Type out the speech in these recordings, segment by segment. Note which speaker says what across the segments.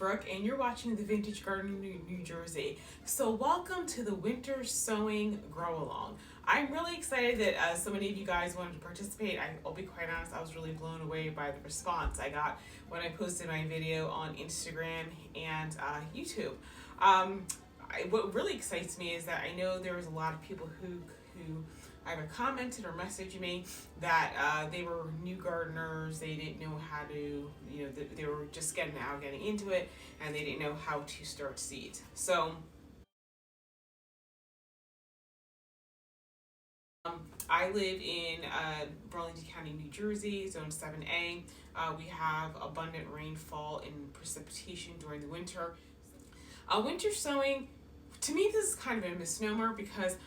Speaker 1: Brooke, and you're watching the Vintage Garden, New Jersey. So welcome to the Winter Sowing Grow Along. I'm really excited that so many of you guys wanted to participate. I'll be quite honest, I was really blown away by the response I got when I posted my video on Instagram and YouTube. What really excites me is that I know there was a lot of people who either commented or messaged me that they were new gardeners, they didn't know how to, they were just getting into it, and they didn't know how to start seeds. So I live in Burlington County, New Jersey, Zone 7A. We have abundant rainfall and precipitation during the winter. Winter sowing, to me, this is kind of a misnomer because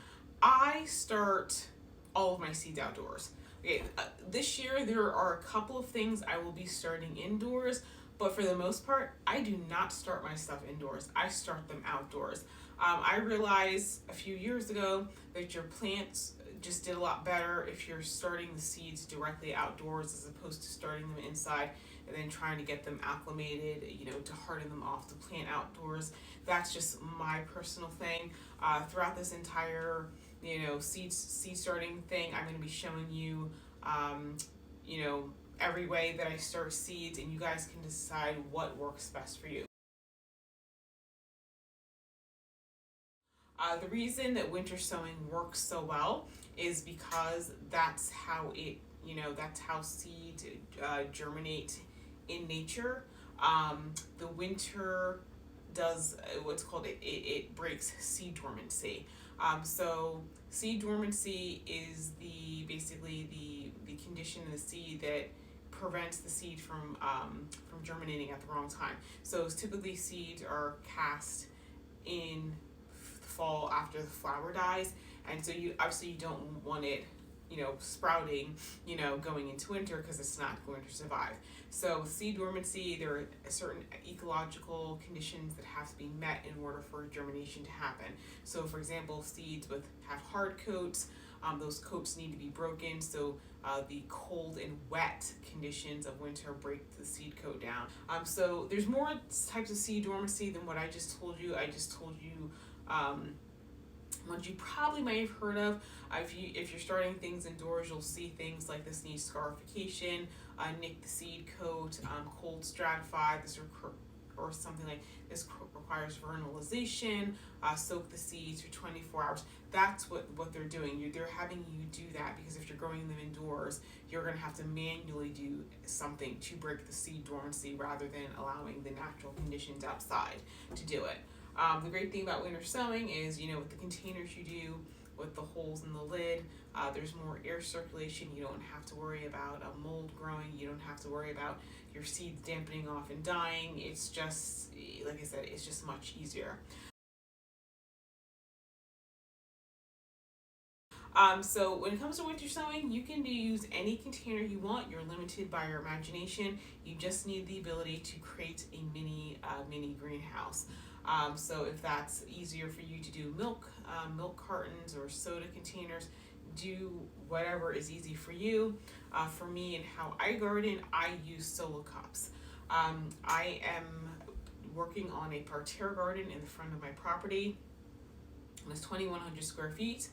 Speaker 1: I start all of my seeds outdoors. Okay, this year there are a couple of things I will be starting indoors, but for the most part, I do not start my stuff indoors. I start them outdoors. I realized a few years ago that your plants just did a lot better if you're starting the seeds directly outdoors as opposed to starting them inside and then trying to get them acclimated, to harden them off to plant outdoors. That's just my personal thing. Throughout this entire, seed starting thing, I'm going to be showing you, every way that I start seeds, and you guys can decide what works best for you. The reason that winter sowing works so well is because that's how seeds germinate in nature. The winter does what's called it breaks seed dormancy. So seed dormancy is basically the condition in the seed that prevents the seed from germinating at the wrong time. So typically seeds are cast in fall after the flower dies, and so you don't want it sprouting going into winter because it's not going to survive. So seed dormancy, there are certain ecological conditions that have to be met in order for germination to happen. So for example, seeds have hard coats, those coats need to be broken, so the cold and wet conditions of winter break the seed coat down. So there's more types of seed dormancy than what I just told you. I just told you ones you probably might have heard of. If you're starting things indoors, you'll see things like this needs scarification, nick the seed coat, cold stratify, or something like this requires vernalization, soak the seeds for 24 hours. That's what they're doing. They're having you do that because if you're growing them indoors, you're going to have to manually do something to break the seed dormancy rather than allowing the natural conditions outside to do it. The great thing about winter sowing is, with the containers you do, with the holes in the lid, there's more air circulation. You don't have to worry about mold growing. You don't have to worry about your seeds dampening off and dying. It's just, like I said, it's just much easier. So when it comes to winter sowing, you can use any container you want. You're limited by your imagination. You just need the ability to create a mini greenhouse. So if that's easier for you to do milk cartons or soda containers, do whatever is easy for you. For me and how I garden, I use solo cups. I am working on a parterre garden in the front of my property. It's 2,100 square feet.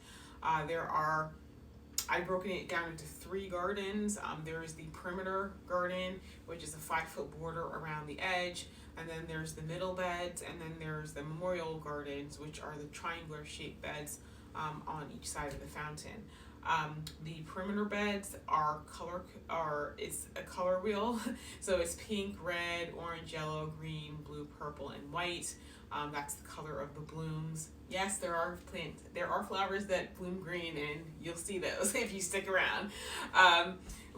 Speaker 1: I've broken it down into 3 gardens. There is the perimeter garden, which is a 5-foot border around the edge. And then there's the middle beds, and then there's the memorial gardens, which are the triangular shaped beds on each side of the fountain. The perimeter beds it's a color wheel, so it's pink, red, orange, yellow, green, blue, purple, and white. That's the color of the blooms. Yes, there are flowers that bloom green, and you'll see those if you stick around.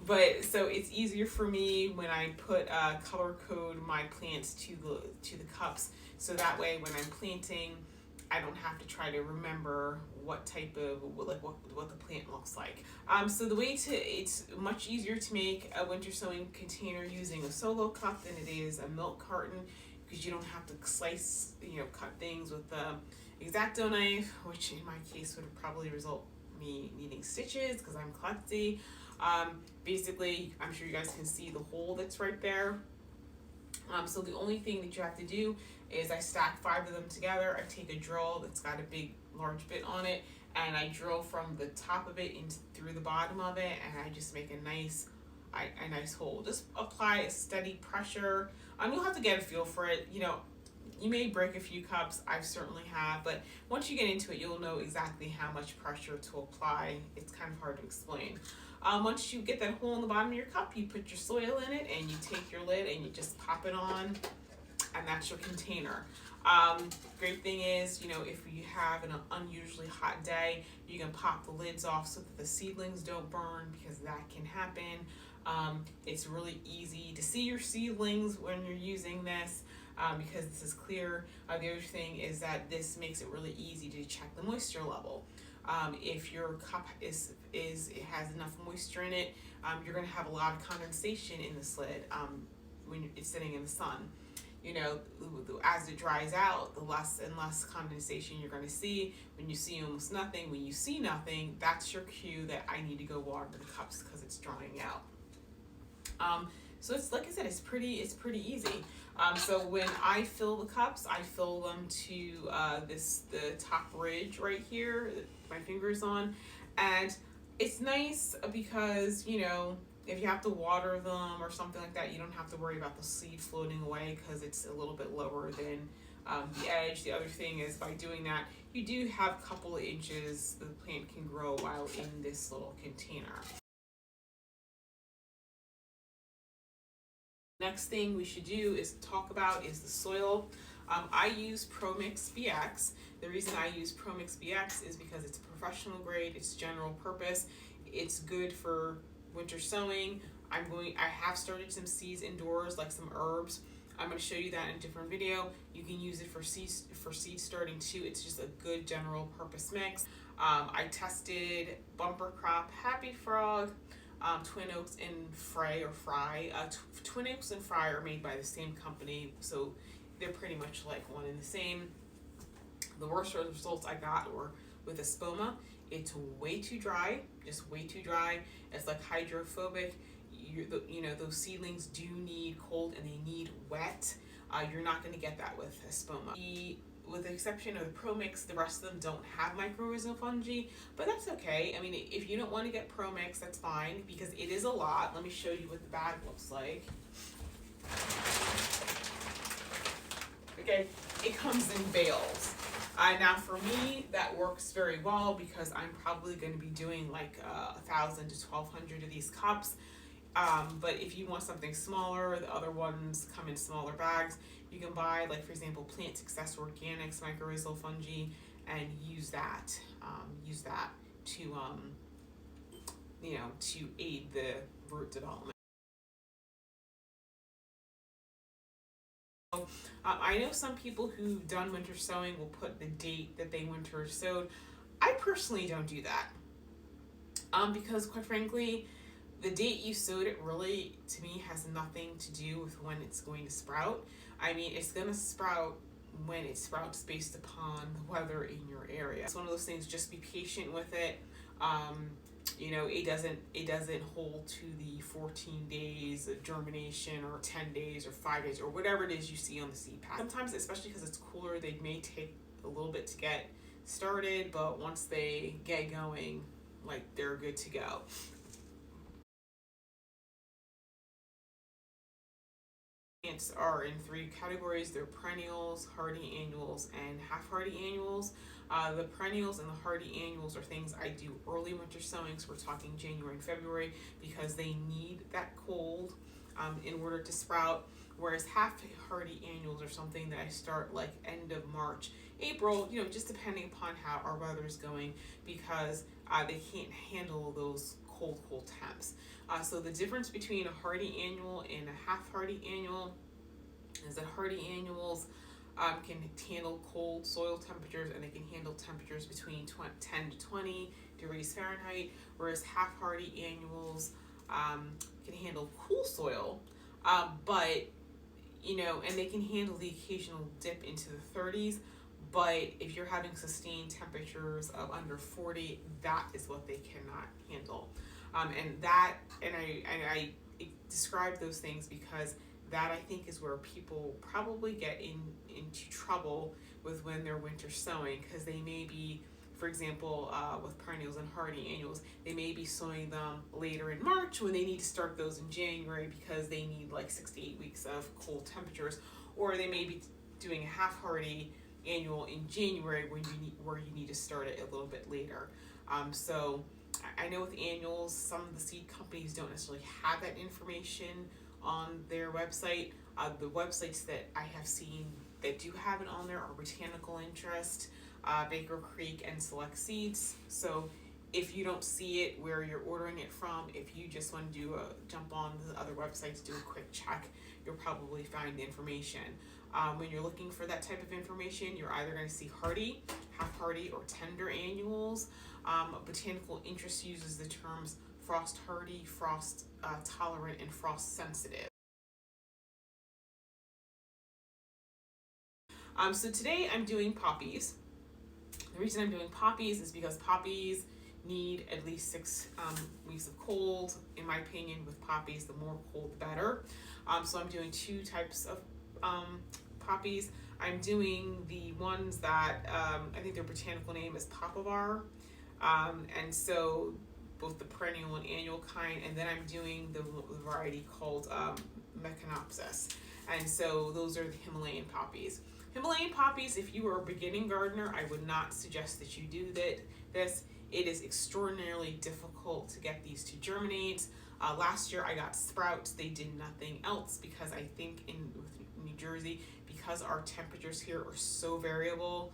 Speaker 1: But so it's easier for me when I put color code my plants to the cups, so that way when I'm planting, I don't have to try to remember what type of what the plant looks like. So it's much easier to make a winter sowing container using a solo cup than it is a milk carton, because you don't have to cut things with the X-Acto knife, which in my case would probably result me needing stitches because I'm klutzy. Basically, I'm sure you guys can see the hole that's right there. So the only thing that you have to do is I stack 5 of them together. I take a drill that's got a big, large bit on it, and I drill from the top of it into through the bottom of it, and I just make a nice hole. Just apply a steady pressure. You'll have to get a feel for it. You know, you may break a few cups. I certainly have, but once you get into it, you'll know exactly how much pressure to apply. It's kind of hard to explain. Once you get that hole in the bottom of your cup, you put your soil in it, and you take your lid and you just pop it on, and that's your container. Great thing is, you know, if you have an unusually hot day, you can pop the lids off so that the seedlings don't burn, because that can happen. It's really easy to see your seedlings when you're using this, because this is clear. The other thing is that this makes it really easy to check the moisture level. If your cup it has enough moisture in it, you're going to have a lot of condensation in this lid when it's sitting in the sun. You know, as it dries out, the less and less condensation you're going to see. When you see almost nothing, when you see nothing, that's your cue that I need to go water the cups because it's drying out. So it's, like I said, it's pretty easy. So when I fill the cups, I fill them to the top ridge right here that my finger's on, and it's nice because, you know, if you have to water them or something like that, you don't have to worry about the seed floating away because it's a little bit lower than the edge. The other thing is, by doing that, you do have a couple of inches the plant can grow while in this little container. Next thing we should do is talk about is the soil. I use ProMix BX. The reason I use ProMix BX is because it's professional grade, it's general purpose, it's good for winter sowing. I have started some seeds indoors, like some herbs. I'm going to show you that in a different video. You can use it for seed starting too. It's just a good general purpose mix. I tested Bumper Crop Happy Frog, Twin Oaks and Fry. Twin Oaks and Fry are made by the same company, so they're pretty much like one and the same. The worst results I got were with Espoma. It's way too dry, just way too dry. It's like hydrophobic. You know, those seedlings do need cold and they need wet. You're not going to get that with Espoma. With the exception of the ProMix, the rest of them don't have mycorrhizal fungi, but that's okay. I mean, if you don't want to get ProMix, that's fine, because it is a lot. Let me show you what the bag looks like. Okay, it comes in bales. Now for me, that works very well because I'm probably going to be doing like 1,000 to 1,200 of these cups. But if you want something smaller, the other ones come in smaller bags. You can buy, like, for example, Plant Success Organics mycorrhizal fungi, and use that to you know, to aid the root development. I know some people who've done winter sowing will put the date that they winter sowed. I personally don't do that, because quite frankly, the date you sowed it really, to me, has nothing to do with when it's going to sprout. I mean, it's going to sprout when it sprouts based upon the weather in your area. It's one of those things, just be patient with it. You know, it doesn't hold to the 14 days of germination, or 10 days, or 5 days, or whatever it is you see on the seed pack. Sometimes, especially because it's cooler, they may take a little bit to get started, but once they get going, like, they're good to go. Plants are in 3 categories. They're perennials, hardy annuals, and half-hardy annuals. The perennials and the hardy annuals are things I do early winter sowing, so we're talking January and February, because they need that cold in order to sprout, whereas half-hardy annuals are something that I start like end of March, April, you know, just depending upon how our weather is going, because they can't handle those cold temps. So the difference between a hardy annual and a half-hardy annual is that hardy annuals can handle cold soil temperatures, and they can handle temperatures between 10 to 20 degrees Fahrenheit, whereas half-hardy annuals can handle cool soil, but, you know, and they can handle the occasional dip into the 30s, but if you're having sustained temperatures of under 40, that is what they cannot handle. And I describe those things because that I think is where people probably get into trouble with when they're winter sowing, because they may be, for example, with perennials and hardy annuals, they may be sowing them later in March when they need to start those in January because they need like 6 to 8 weeks of cold temperatures, or they may be doing a half hardy annual in January where you need to start it a little bit later. So I know with annuals, some of the seed companies don't necessarily have that information on their website. The websites that I have seen that do have it on there are Botanical Interest, Baker Creek, and Select Seeds. So if you don't see it where you're ordering it from, if you just want to jump on the other websites, do a quick check, you'll probably find the information. When you're looking for that type of information, you're either going to see hardy, half hardy, or tender annuals. Botanical Interest uses the terms frost hardy, frost tolerant, and frost sensitive. So today I'm doing poppies. The reason I'm doing poppies is because poppies need at least 6 weeks of cold. In my opinion, with poppies, the more cold the better. So I'm doing 2 types of poppies. I'm doing the ones that I think their botanical name is Poppies, and so both the perennial and annual kind, and then I'm doing the variety called Mecanopsis, and so those are the Himalayan poppies. Himalayan poppies, if you are a beginning gardener, I would not suggest that you do this. It is extraordinarily difficult to get these to germinate. Last year I got sprouts. They did nothing else because I think with New Jersey, because our temperatures here are so variable,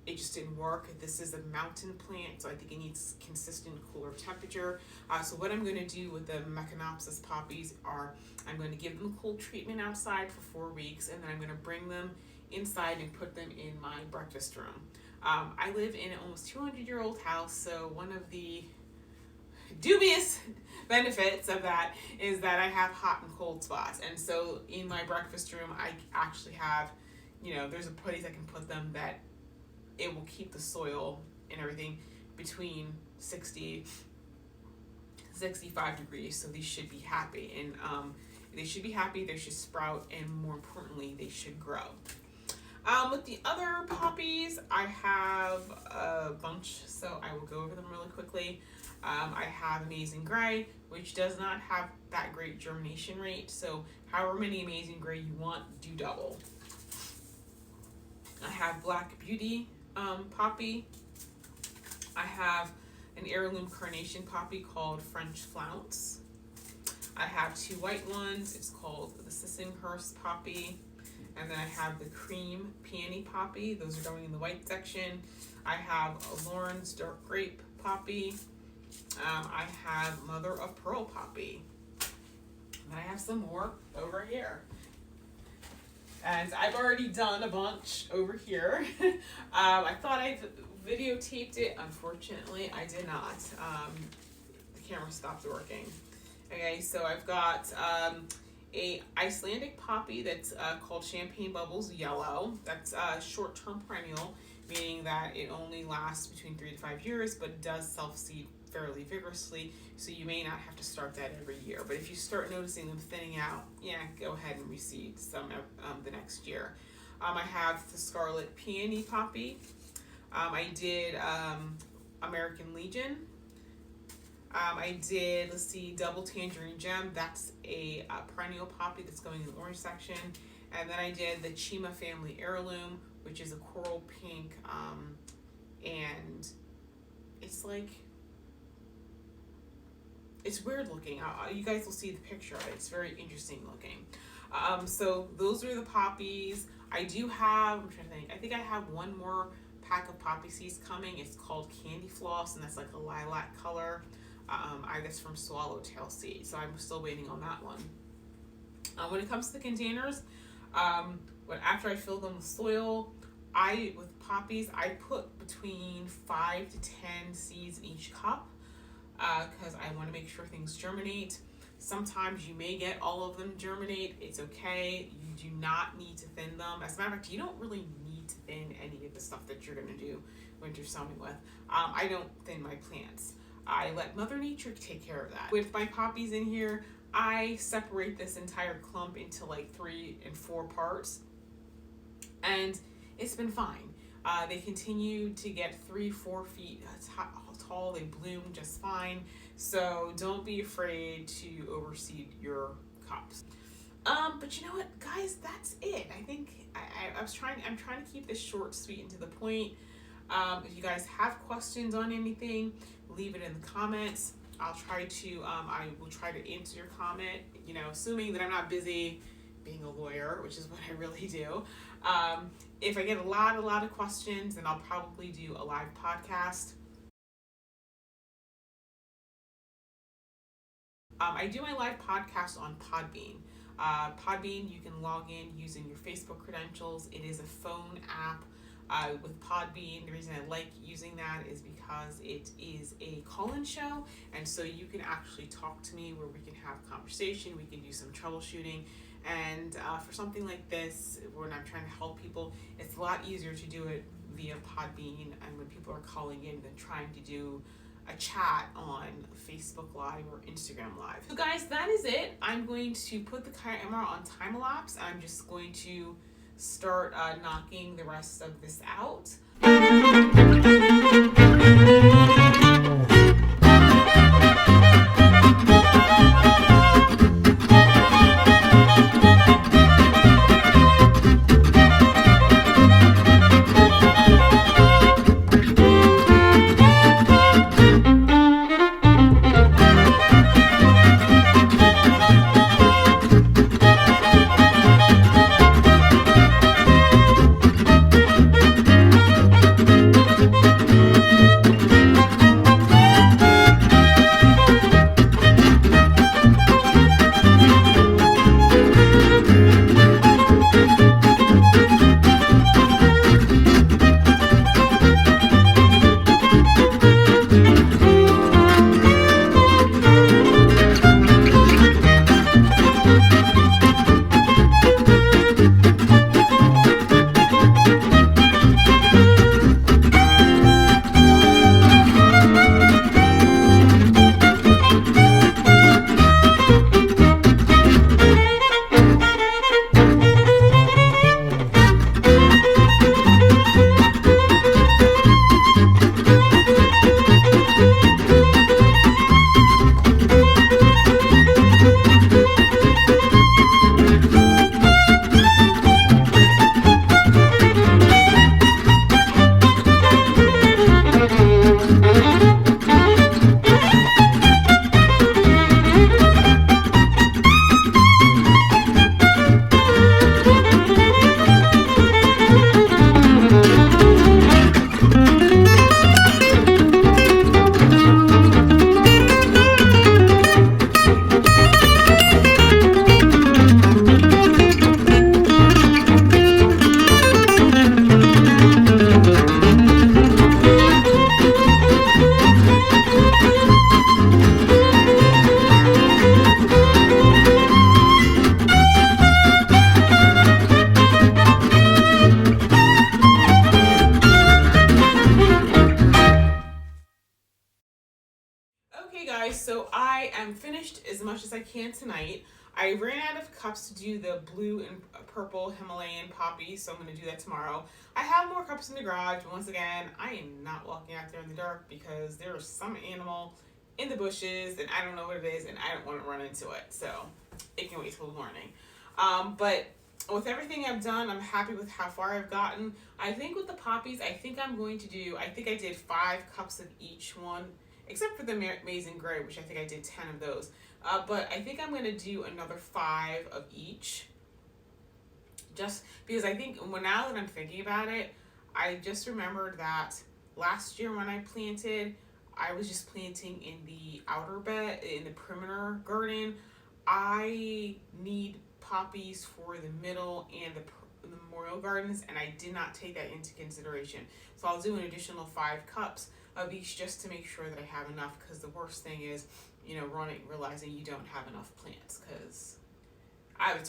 Speaker 1: it just didn't work. This is a mountain plant, so I think it needs consistent cooler temperature. So what I'm going to do with the Mecanopsis poppies are I'm going to give them a cold treatment outside for 4 weeks, and then I'm going to bring them inside and put them in my breakfast room. I live in an almost 200-year-old house, so one of the dubious benefits of that is that I have hot and cold spots. And so in my breakfast room, I actually have, there's a place I can put them that it will keep the soil and everything between 60, 65 degrees. So these should be happy, and they should be happy, they should sprout, and more importantly, they should grow. With the other poppies, I have a bunch, so I will go over them really quickly. I have Amazing Gray, which does not have that great germination rate, so however many Amazing Gray you want, do double. I have Black Beauty poppy. I have an heirloom carnation poppy called French Flounce. I have 2 white ones. It's called the Sissinghurst poppy. And then I have the Cream Peony poppy. Those are going in the white section. I have a Lauren's Dark Grape poppy. I have Mother of Pearl poppy. And then I have some more over here. And I've already done a bunch over here. I thought I videotaped it. Unfortunately, I did not. The camera stopped working. Okay, so I've got a Icelandic poppy that's called Champagne Bubbles Yellow. That's a short-term perennial, meaning that it only lasts between 3 to 5 years, but it does self-seed fairly vigorously, so you may not have to start that every year. But if you start noticing them thinning out, go ahead and reseed some the next year. I have the Scarlet Peony poppy. I did American Legion. I did, Double Tangerine Gem. That's a perennial poppy that's going in the orange section. And then I did the Chima Family Heirloom, which is a coral pink, and it's like, it's weird looking. You guys will see the picture of it. It's very interesting looking. So those are the poppies. I do have, I'm trying to think, I think I have one more pack of poppy seeds coming. It's called Candy Floss, and that's like a lilac color. I guess from Swallowtail Seed. So I'm still waiting on that one. When it comes to the containers, after I fill them with soil, with poppies, I put between 5 to 10 seeds in each cup, because I want to make sure things germinate. Sometimes you may get all of them germinate. It's okay. You do not need to thin them. As a matter of fact, you don't really need to thin any of the stuff that you're going to do winter sowing with. I don't thin my plants. I let Mother Nature take care of that. With my poppies in here, I separate this entire clump into like 3 and 4 parts, and it's been fine. They continue to get 3-4 feet tall. They bloom just fine. So don't be afraid to overseed your cups. But you know what, guys, that's it. I think I'm trying to keep this short, sweet, and to the point. If you guys have questions on anything, leave it in the comments. I will try to answer your comment, you know, assuming that I'm not busy being a lawyer, which is what I really do. If I get a lot of questions, then I'll probably do a live podcast. I do my live podcast on Podbean. Podbean, you can log in using your Facebook credentials. It is a phone app. With Podbean, the reason I like using that is because it is a call-in show, and so you can actually talk to me where we can have conversation, we can do some troubleshooting, and for something like this, when I'm trying to help people, it's a lot easier to do it via Podbean and when people are calling in than trying to do a chat on Facebook Live or Instagram Live. So guys, that is it. I'm going to put the camera on time-lapse. I'm just going to start knocking the rest of this out. So I am finished as much as I can tonight. I ran out of cups to do the blue and purple Himalayan poppy, so I'm going to do that tomorrow. I have more cups in the garage, but once again, I am not walking out there in the dark because there is some animal in the bushes and I don't know what it is and I don't want to run into it, so it can wait till the morning. But with everything I've done, I'm happy with how far I've gotten. I think with the poppies, I think I did 5 cups of each one, except for the Amazing Grape, which I think I did 10 of those. But I think I'm going to do another 5 of each. Just because I think, now that I'm thinking about it, I just remembered that last year when I planted, I was just planting in the outer bed, in the perimeter garden. I need poppies for the middle and the memorial gardens, and I did not take that into consideration. So I'll do an additional 5 cups of each just to make sure that I have enough, because the worst thing is, realizing you don't have enough plants, because I have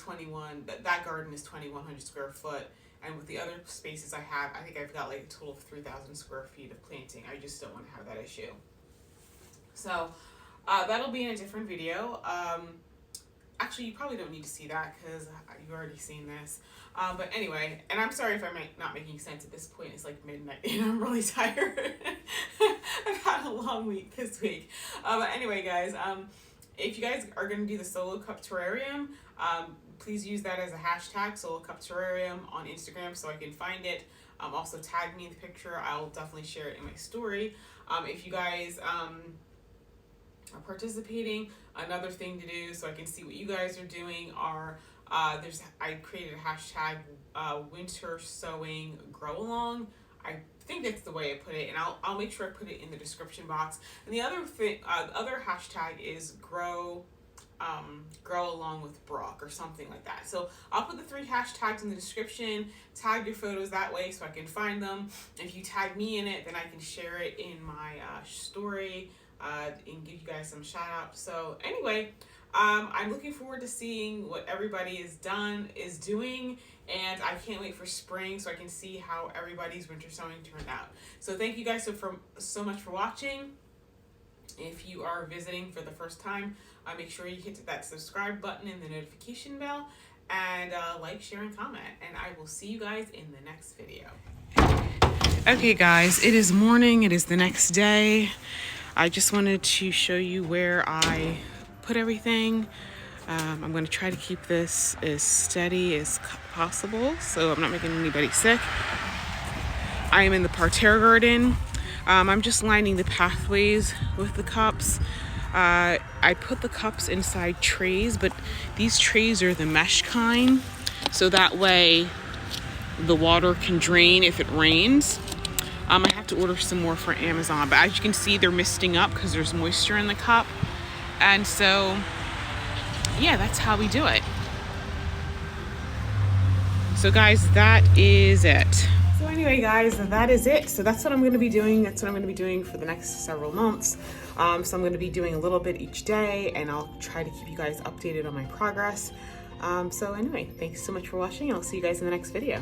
Speaker 1: that garden is 2,100 square foot, and with the other spaces I have, I think I've got like a total of 3,000 square feet of planting. I just don't want to have that issue. So that'll be in a different video. actually, you probably don't need to see that because you've already seen this. But anyway, and I'm sorry if I'm not making sense at this point. It's like midnight and I'm really tired. I've had a long week this week. But anyway, guys, if you guys are going to do the solo cup terrarium, please use that as a hashtag, solo cup terrarium, on Instagram so I can find it. Also tag me in the picture. I'll definitely share it in my story. If you guys are participating, another thing to do so I can see what you guys are doing are I created a hashtag Winter Sowing Grow Along. I think that's the way I put it, and I'll make sure I put it in the description box. And the other thing, other hashtag is grow along with Brock or something like that. So I'll put the 3 hashtags in the description. Tag your photos that way so I can find them. If you tag me in it, then I can share it in my story and give you guys some shout outs. So anyway, I'm looking forward to seeing what everybody is doing, and I can't wait for spring so I can see how everybody's winter sowing turned out. So thank you guys so much for watching. If you are visiting for the first time, make sure you hit that subscribe button and the notification bell, and like, share, and comment. And I will see you guys in the next video. Okay guys, it is morning. It is the next day. I just wanted to show you where I put everything. I'm going to try to keep this as steady as possible so I'm not making anybody sick. I am in the parterre garden. I'm just lining the pathways with the cups. I put the cups inside trays, but these trays are the mesh kind, so that way the water can drain if it rains. I have to order some more for Amazon, but as you can see, they're misting up because there's moisture in the cup. And so, yeah, that's how we do it. So guys, that is it. So anyway, guys, that is it. So that's what I'm going to be doing. That's what I'm going to be doing for the next several months. So I'm going to be doing a little bit each day, and I'll try to keep you guys updated on my progress. So anyway, thanks so much for watching, and I'll see you guys in the next video.